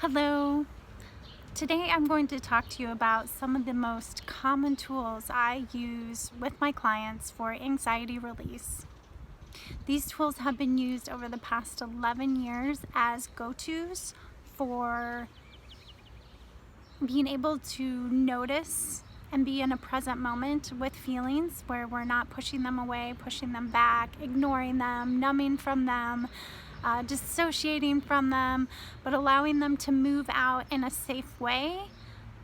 Hello. Today I'm going to talk to you about some of the most common tools I use with my clients for anxiety release. These tools have been used over the past 11 years as go-tos for being able to notice and be in a present moment with feelings where we're not pushing them away, pushing them back, ignoring them, numbing from them, dissociating from them, but allowing them to move out in a safe way.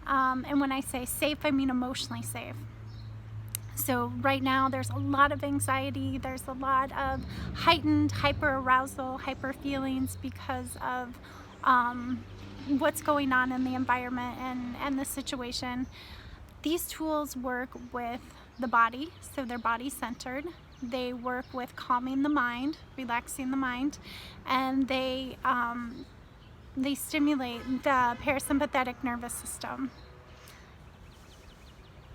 And when I say safe, I mean emotionally safe. So right now there's a lot of anxiety, there's a lot of heightened hyper-arousal, hyper feelings because of what's going on in the environment and the situation. These tools work with the body, so they're body-centered. They work with calming the mind, relaxing the mind, and they stimulate the parasympathetic nervous system.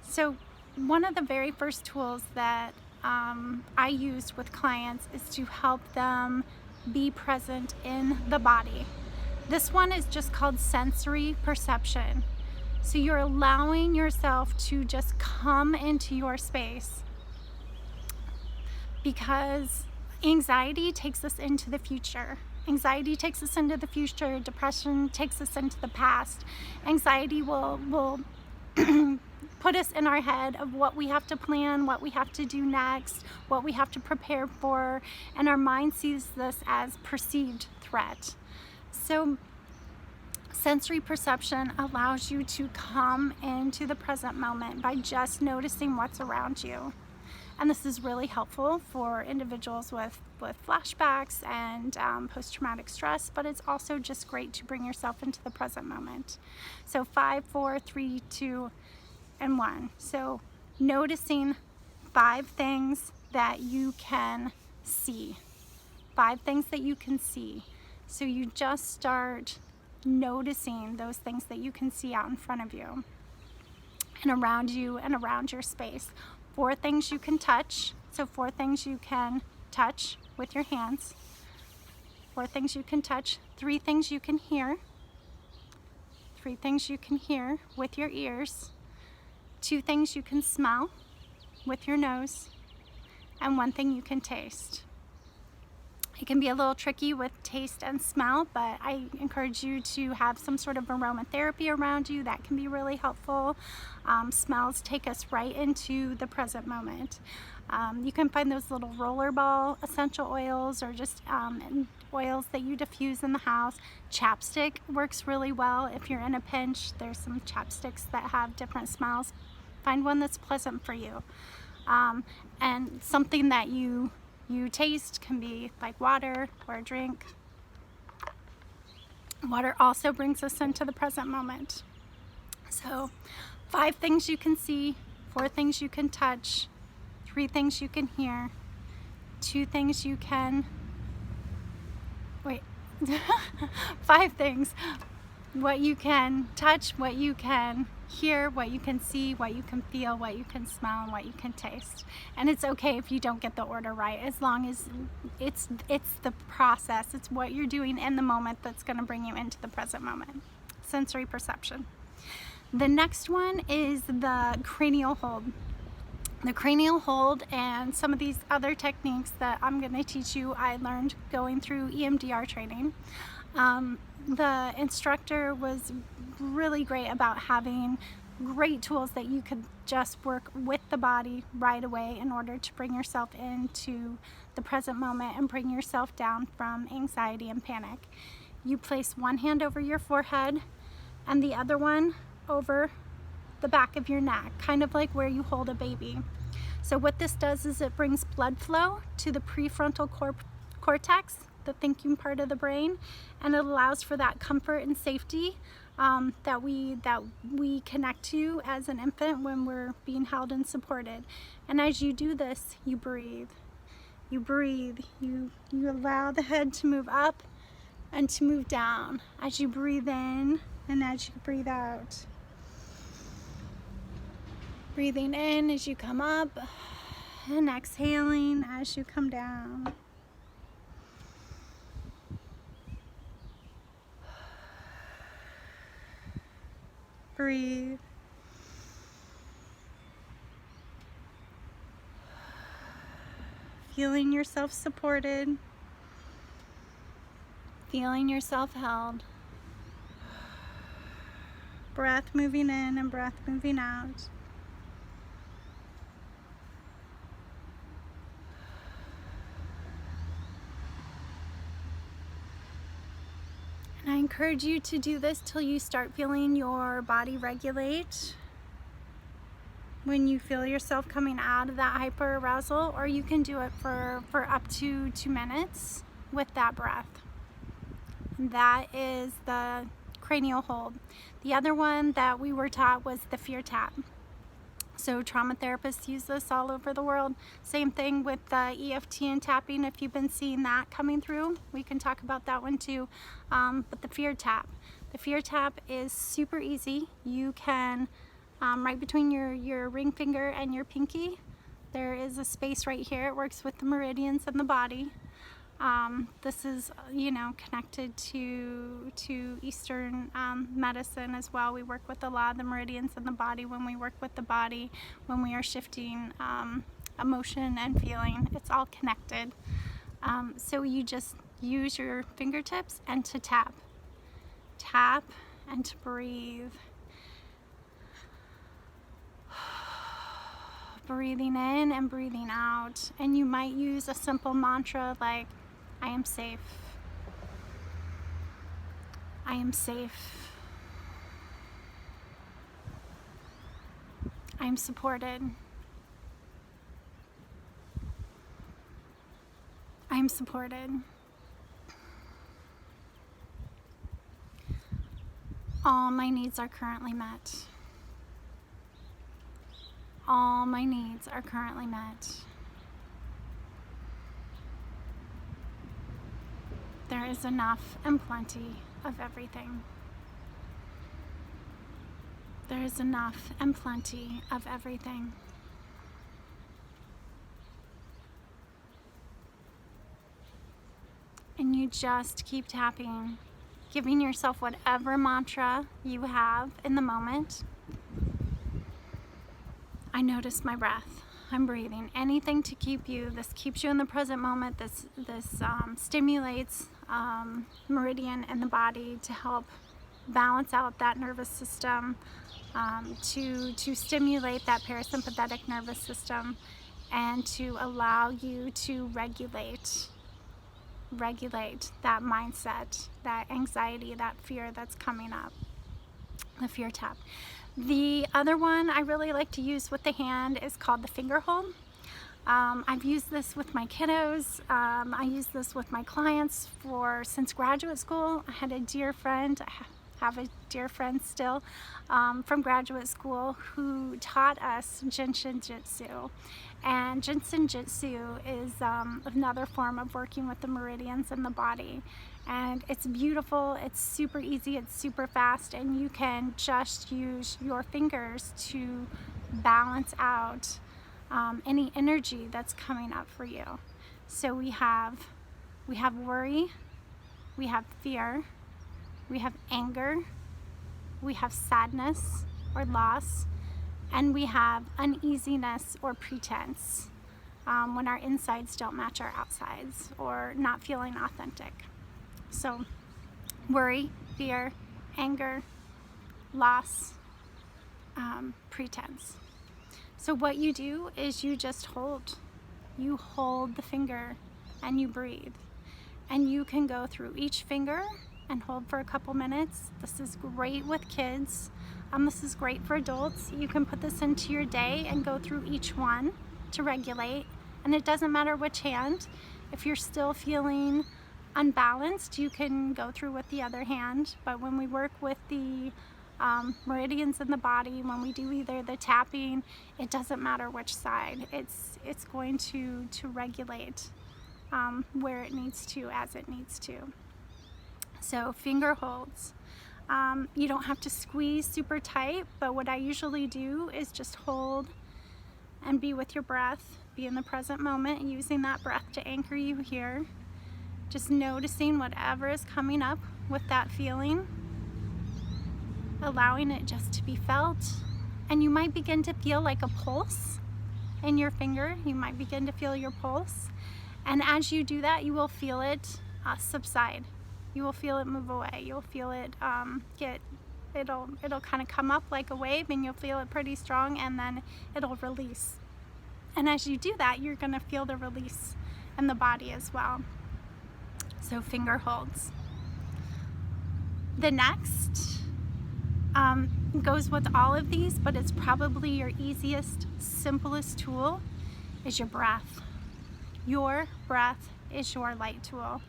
So one of the very first tools that I used with clients is to help them be present in the body. This one is just called sensory perception. So you're allowing yourself to just come into your space, because anxiety takes us into the future. Anxiety takes us into the future. Depression takes us into the past. Anxiety will put us in our head of what we have to plan, what we have to do next, what we have to prepare for, and our mind sees this as perceived threat. So sensory perception allows you to come into the present moment by just noticing what's around you. And this is really helpful for individuals with flashbacks and post-traumatic stress, but it's also just great to bring yourself into the present moment. So 5, 4, 3, 2, and 1. So noticing 5 things that you can see. 5 things that you can see. So you just start noticing those things that you can see out in front of you and around you and around your space. 4 things you can touch. So 4 things you can touch with your hands. 4 things you can touch. 3 things you can hear. 3 things you can hear with your ears. 2 things you can smell with your nose. And 1 thing you can taste. It can be a little tricky with taste and smell, but I encourage you to have some sort of aromatherapy around you. That can be really helpful. Smells take us right into the present moment. You can find those little rollerball essential oils, or just oils that you diffuse in the house. Chapstick works really well if you're in a pinch. There's some chapsticks that have different smells. Find one that's pleasant for you. And something that you taste can be like water or a drink. Water also brings us into the present moment. So 5 things you can see, 4 things you can touch, 3 things you can hear, 2 things you can, 5 things, what you can touch, what you can hear, what you can see, what you can feel, what you can smell, and what you can taste. And it's okay if you don't get the order right, as long as it's the process, it's what you're doing in the moment that's going to bring you into the present moment. Sensory perception. The next one is the cranial hold. The cranial hold and some of these other techniques that I'm going to teach you, I learned going through EMDR training. The instructor was really great about having great tools that you could just work with the body right away in order to bring yourself into the present moment and bring yourself down from anxiety and panic. You place one hand over your forehead and the other one over the back of your neck, kind of like where you hold a baby. So what this does is it brings blood flow to the prefrontal cortex, the thinking part of the brain, and it allows for that comfort and safety that we connect to as an infant when we're being held and supported. And as you do this, you breathe. You breathe. You allow the head to move up and to move down as you breathe in and as you breathe out. Breathing in as you come up and exhaling as you come down. Breathe. Feeling yourself supported. Feeling yourself held. Breath moving in and breath moving out. And I encourage you to do this till you start feeling your body regulate. When you feel yourself coming out of that hyperarousal, or you can do it for up to 2 minutes with that breath. That is the cranial hold. The other one that we were taught was the fear tap. So trauma therapists use this all over the world. Same thing with EFT and tapping. If you've been seeing that coming through, we can talk about that one too. But the fear tap. The fear tap is super easy. You can, right between your ring finger and your pinky, there is a space right here. It works with the meridians in the body. This is, connected to Eastern medicine as well. We work with a lot of the meridians in the body when we work with the body, when we are shifting emotion and feeling. It's all connected. So you just use your fingertips and to tap. Tap and to breathe. Breathing in and breathing out. And you might use a simple mantra like, I am safe. I am safe. I am supported. I am supported. All my needs are currently met. All my needs are currently met. There is enough and plenty of everything. There is enough and plenty of everything. And you just keep tapping, giving yourself whatever mantra you have in the moment. I notice my breath. I'm breathing. Anything to keep you. This keeps you in the present moment. This stimulates meridian in the body to help balance out that nervous system, to stimulate that parasympathetic nervous system, and to allow you to regulate that mindset, that anxiety, that fear that's coming up. The fear tap. The other one I really like to use with the hand is called the finger hold. I've used this with my kiddos. I use this with my clients since graduate school. I had a dear friend, I have a dear friend still, from graduate school who taught us Jinshin Jitsu. And Jinshin Jitsu is another form of working with the meridians in the body. And it's beautiful, it's super easy, it's super fast, and you can just use your fingers to balance out any energy that's coming up for you. So we have worry, we have fear, we have anger, we have sadness or loss, and we have uneasiness or pretense, when our insides don't match our outsides or not feeling authentic. So worry, fear, anger, loss, pretense. So what you do is you just hold. You hold the finger and you breathe. And you can go through each finger and hold for a couple minutes. This is great with kids. This is great for adults. You can put this into your day and go through each one to regulate. And it doesn't matter which hand. If you're still feeling unbalanced, you can go through with the other hand. But when we work with the meridians in the body, when we do either the tapping, it doesn't matter which side. It's going to regulate where it needs to, as it needs to. So finger holds. You don't have to squeeze super tight, but what I usually do is just hold and be with your breath, be in the present moment, using that breath to anchor you here. Just noticing whatever is coming up with that feeling. allowing it just to be felt. And you might begin to feel like a pulse in your finger. You might begin to feel your pulse. And as you do that, you will feel it subside. You will feel it move away. You'll feel it it'll kind of come up like a wave, and you'll feel it pretty strong, and then it'll release. And as you do that, you're going to feel the release in the body as well. So finger holds. The next goes with all of these, but it's probably your easiest, simplest tool, is your breath. Your breath is your light tool.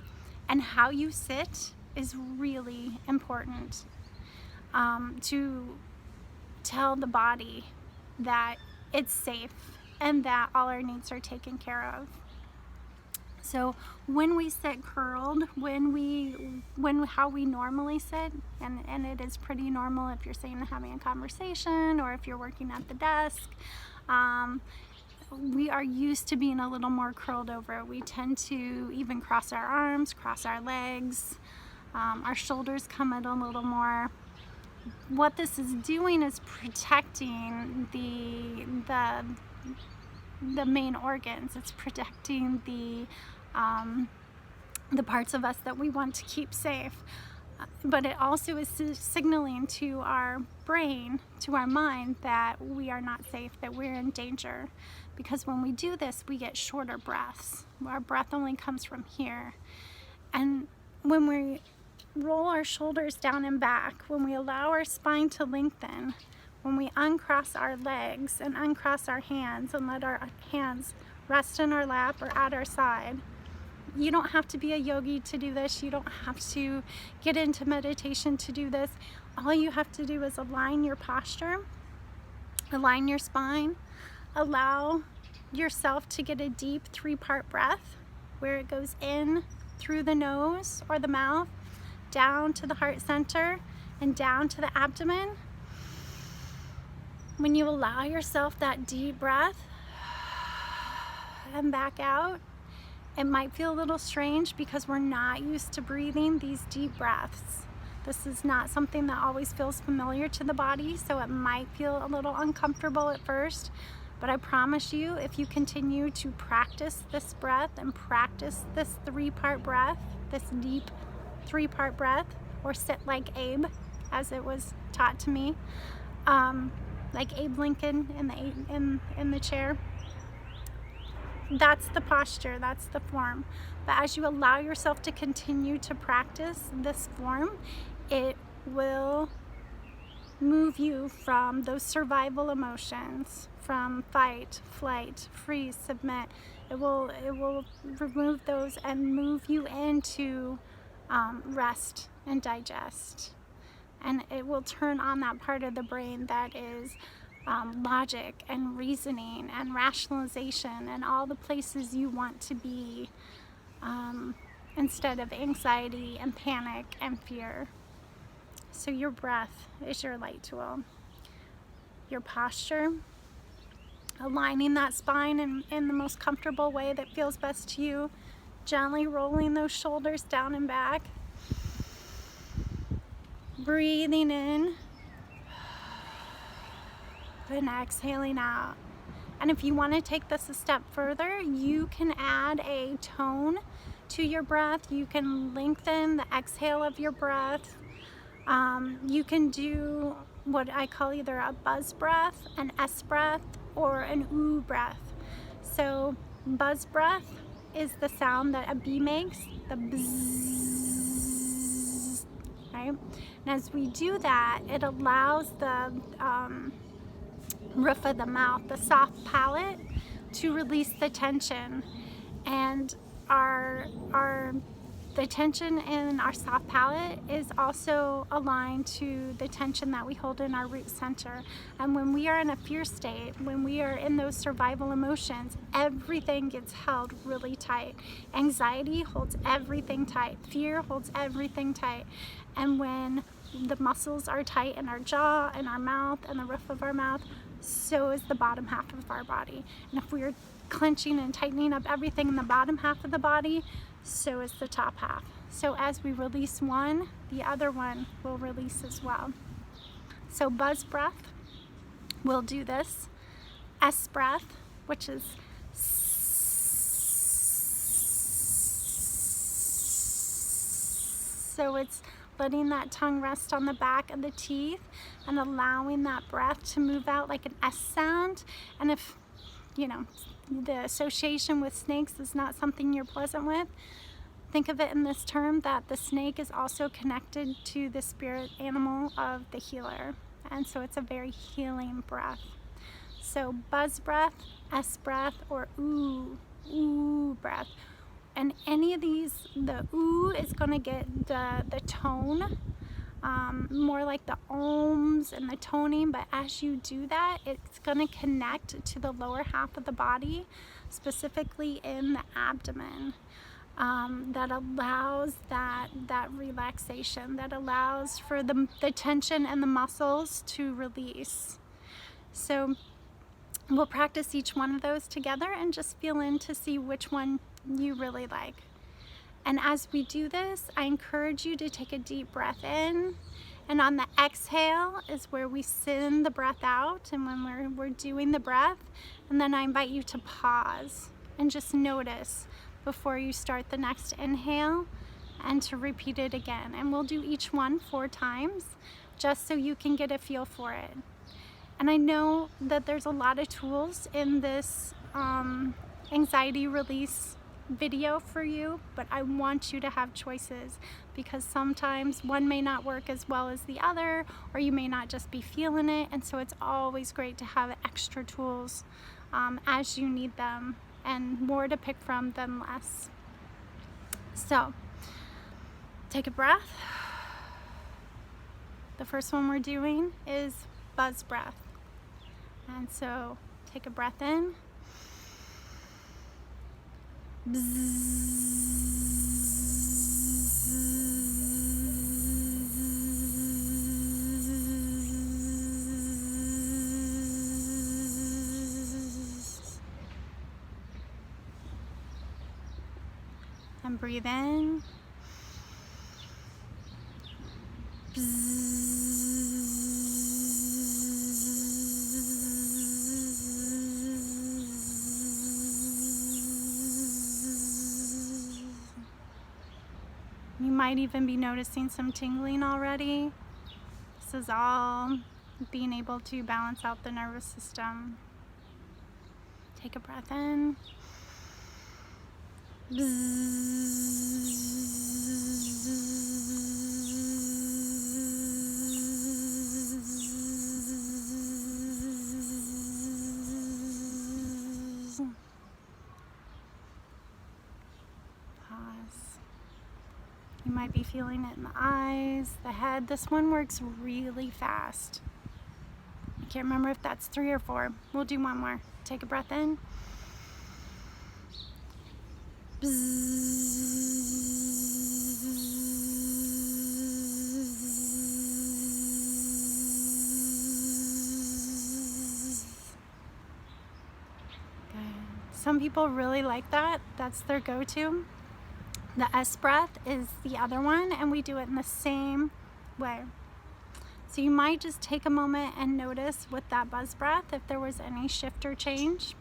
And how you sit is really important to tell the body that it's safe and that all our needs are taken care of. So when we sit curled, how we normally sit, and it is pretty normal if you're sitting and having a conversation or if you're working at the desk, we are used to being a little more curled over. We tend to even cross our arms, cross our legs, our shoulders come in a little more. What this is doing is protecting the main organs. It's protecting the parts of us that we want to keep safe. But it also is signaling to our brain, to our mind, that we are not safe, that we're in danger. Because when we do this, we get shorter breaths. Our breath only comes from here. And when we roll our shoulders down and back, when we allow our spine to lengthen, when we uncross our legs and uncross our hands and let our hands rest in our lap or at our side. You don't have to be a yogi to do this. You don't have to get into meditation to do this. All you have to do is align your posture, align your spine, allow yourself to get a deep 3-part breath where it goes in through the nose or the mouth, down to the heart center, and down to the abdomen. When you allow yourself that deep breath and back out, it might feel a little strange because we're not used to breathing these deep breaths. This is not something that always feels familiar to the body, so it might feel a little uncomfortable at first. But I promise you, if you continue to practice this breath and practice this 3-part breath, this deep 3-part breath, or sit like Abe, as it was taught to me, like Abe Lincoln in the chair. That's the posture, that's the form. But as you allow yourself to continue to practice this form, it will move you from those survival emotions, from fight, flight, freeze, submit. It will remove those and move you into rest and digest. And it will turn on that part of the brain that is logic and reasoning and rationalization and all the places you want to be, instead of anxiety and panic and fear. So your breath is your light tool. Your posture, aligning that spine in the most comfortable way that feels best to you, gently rolling those shoulders down and back, breathing in and exhaling out. And if you want to take this a step further, you can add a tone to your breath. You can lengthen the exhale of your breath. You can do what I call either a buzz breath, an S breath, or an ooh breath. So buzz breath is the sound that a bee makes, the bzzz, right? And as we do that, it allows the roof of the mouth, the soft palate, to release the tension. And the tension in our soft palate is also aligned to the tension that we hold in our root center. And when we are in a fear state, when we are in those survival emotions, everything gets held really tight. Anxiety holds everything tight. Fear holds everything tight. And when the muscles are tight in our jaw and our mouth and the roof of our mouth, so is the bottom half of our body. And if we are clenching and tightening up everything in the bottom half of the body, so is the top half. So as we release one, the other one will release as well. So buzz breath, we'll do this. S breath, which is so it's letting that tongue rest on the back of the teeth and allowing that breath to move out like an S sound. And if, you know, the association with snakes is not something you're pleasant with, think of it in this term that the snake is also connected to the spirit animal of the healer. And so it's a very healing breath. So buzz breath, S breath, or ooh breath. And any of these, the ooh is going to get the tone, more like the ohms and the toning, but as you do that, it's going to connect to the lower half of the body, specifically in the abdomen, that allows that relaxation, that allows for the tension and the muscles to release. So we'll practice each one of those together and just feel in to see which one you really like. And as we do this, I encourage you to take a deep breath in, and on the exhale is where we send the breath out, and when we're doing the breath, and then I invite you to pause and just notice before you start the next inhale, and to repeat it again. And we'll do each one 4 times just so you can get a feel for it. And I know that there's a lot of tools in this anxiety release video for you, but I want you to have choices, because sometimes one may not work as well as the other, or you may not just be feeling it. And so it's always great to have extra tools as you need them, and more to pick from than less. So take a breath. The first one we're doing is buzz breath. And so take a breath in. And breathe in. You might even be noticing some tingling already. This is all being able to balance out the nervous system. Take a breath in. You might be feeling it in the eyes, the head. This one works really fast. I can't remember if that's 3 or 4. We'll do one more. Take a breath in. Good. Some people really like that. That's their go-to. The S breath is the other one, and we do it in the same way. So you might just take a moment and notice with that buzz breath if there was any shift or change.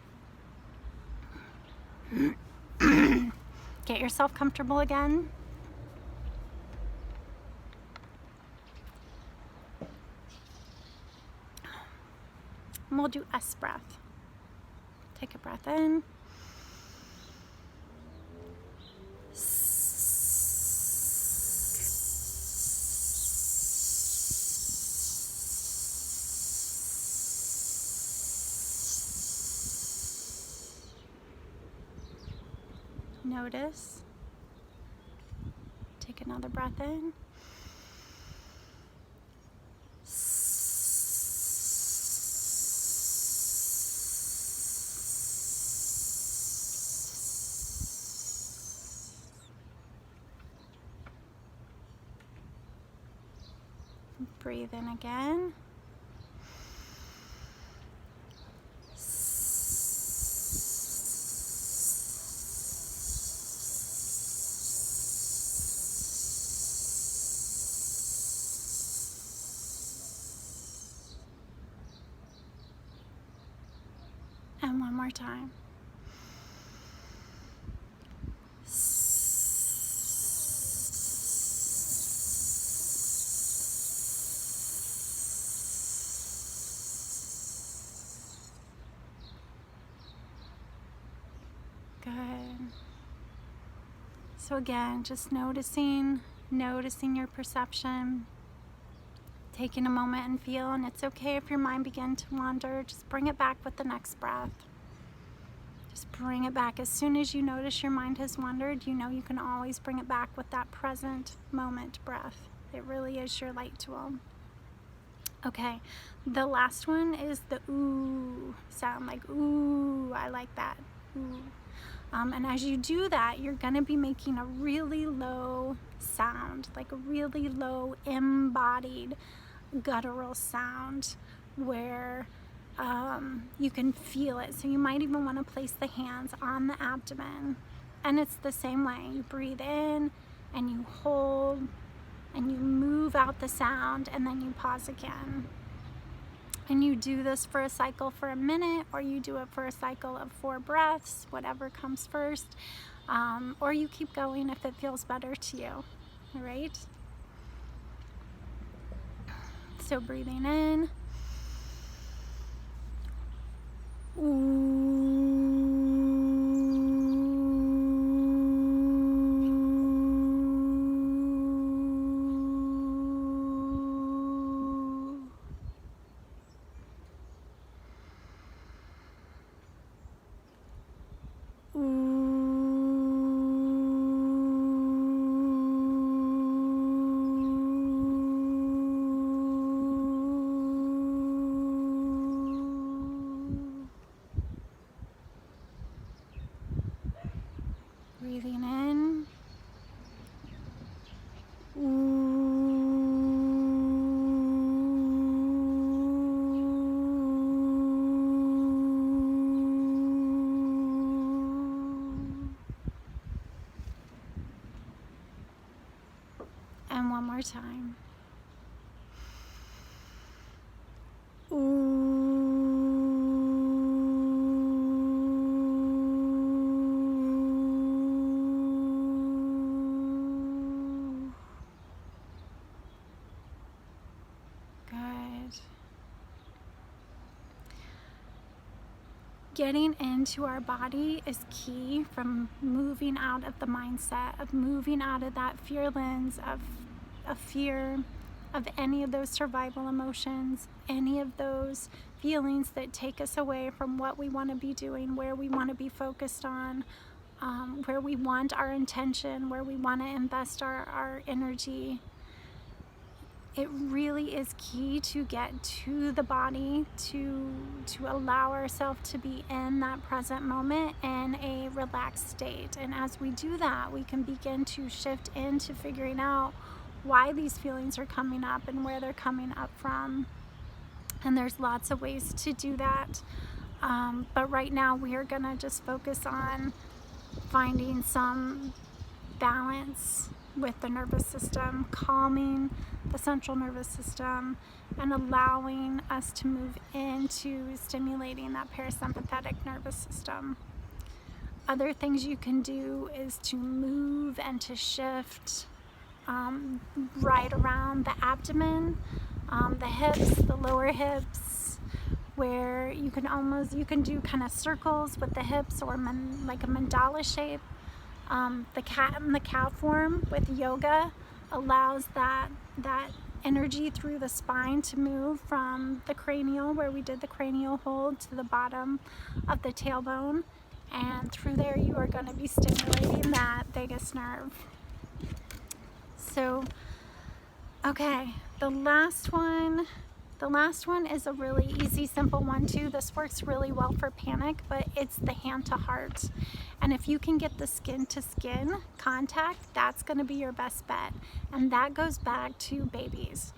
Get yourself comfortable again. And we'll do S breath. Take a breath in. Notice. Take another breath in. Breathe in again. more time. Good. So again, just noticing your perception, taking a moment and feel, and it's okay if your mind begins to wander, just bring it back with the next breath. Just bring it back. As soon as you notice your mind has wandered, you know you can always bring it back with that present moment breath. It really is your light tool. Okay, the last one is the ooh sound, like ooh, I like that, ooh. And as you do that, you're going to be making a really low sound, like a really low embodied guttural sound where you can feel it. So you might even want to place the hands on the abdomen. And it's the same way. You breathe in and you hold and you move out the sound, and then you pause again. And you do this for a cycle for a minute, or you do it for a cycle of 4 breaths, whatever comes first, or you keep going if it feels better to you, all right? So breathing in, ooh. Breathing in. And one more time. Getting into our body is key, from moving out of the mindset, of moving out of that fear lens, of fear, of any of those survival emotions, any of those feelings that take us away from what we want to be doing, where we want to be focused on, where we want our intention, where we want to invest our energy. It really is key to get to the body, to allow ourselves to be in that present moment in a relaxed state. And as we do that, we can begin to shift into figuring out why these feelings are coming up and where they're coming up from. And there's lots of ways to do that. But right now we are gonna just focus on finding some balance with the nervous system, calming the central nervous system, and allowing us to move into stimulating that parasympathetic nervous system. Other things you can do is to move and to shift right around the abdomen, the hips, the lower hips, where you can do kind of circles with the hips, or like a mandala shape. The cat and the cow form with yoga allows that energy through the spine to move from the cranial, where we did the cranial hold, to the bottom of the tailbone, and through there you are going to be stimulating that vagus nerve. So, okay, the last one is a really easy, simple one too. This works really well for panic, but it's the hand to heart. And if you can get the skin to skin contact, that's going to be your best bet. And that goes back to babies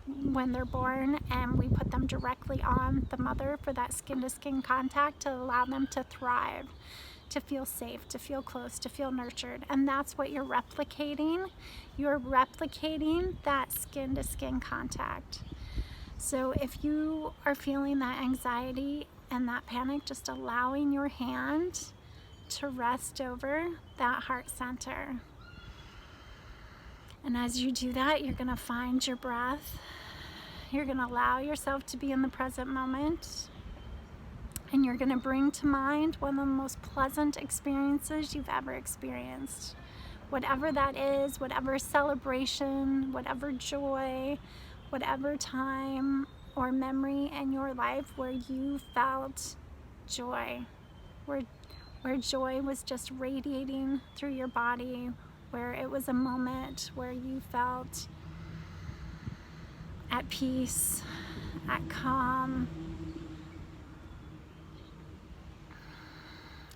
when they're born, and we put them directly on the mother for that skin to skin contact to allow them to thrive, to feel safe, to feel close, to feel nurtured. And that's what you're replicating. You're replicating that skin to skin contact. So if you are feeling that anxiety and that panic, just allowing your hand to rest over that heart center. And as you do that, you're going to find your breath. You're going to allow yourself to be in the present moment. And you're going to bring to mind one of the most pleasant experiences you've ever experienced. Whatever that is, whatever celebration, whatever joy, whatever time or memory in your life where you felt joy, where joy was just radiating through your body, where it was a moment where you felt at peace, at calm,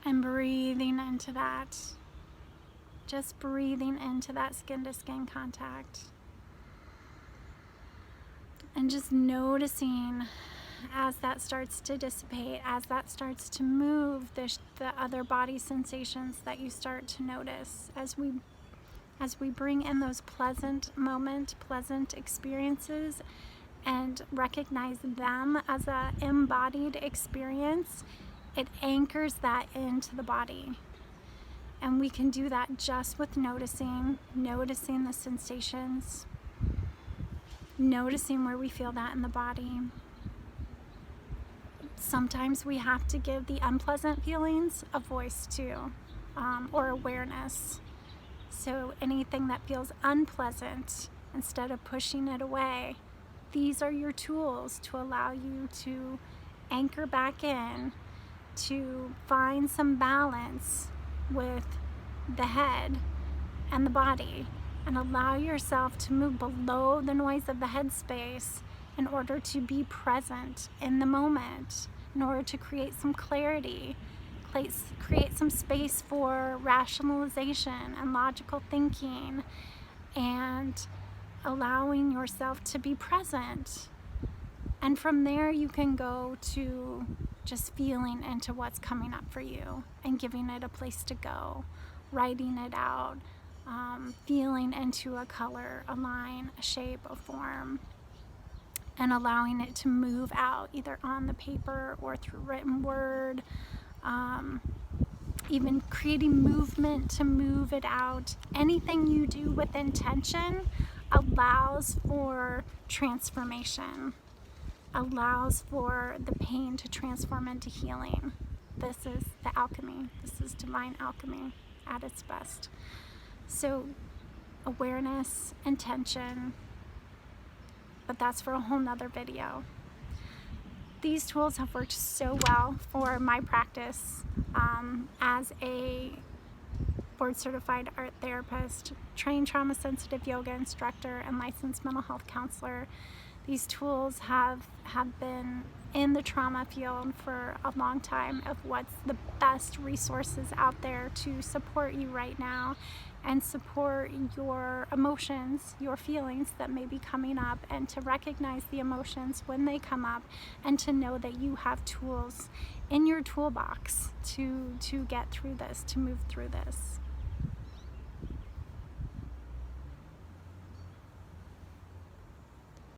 and breathing into that, just breathing into that skin-to-skin contact, and just noticing as that starts to dissipate, as that starts to move, the other body sensations that you start to notice as we bring in those pleasant experiences and recognize them as an embodied experience. It anchors that into the body. And we can do that just with noticing the sensations, noticing where we feel that in the body. Sometimes we have to give the unpleasant feelings a voice too, or awareness. So anything that feels unpleasant, instead of pushing it away, these are your tools to allow you to anchor back in, to find some balance with the head and the body, and allow yourself to move below the noise of the head space in order to be present in the moment, in order to create some clarity, create some space for rationalization and logical thinking, and allowing yourself to be present. And from there you can go to just feeling into what's coming up for you and giving it a place to go, writing it out, feeling into a color, a line, a shape, a form, and allowing it to move out either on the paper or through written word, even creating movement to move it out. Anything you do with intention allows for transformation, allows for the pain to transform into healing. This is the alchemy. This is divine alchemy at its best. So awareness, intention, but that's for a whole nother video. These tools have worked so well for my practice as a board-certified art therapist, trained trauma-sensitive yoga instructor, and licensed mental health counselor. These tools have been in the trauma field for a long time of what's the best resources out there to support you right now and support your emotions, your feelings that may be coming up, and to recognize the emotions when they come up, and to know that you have tools in your toolbox to get through this, to move through this.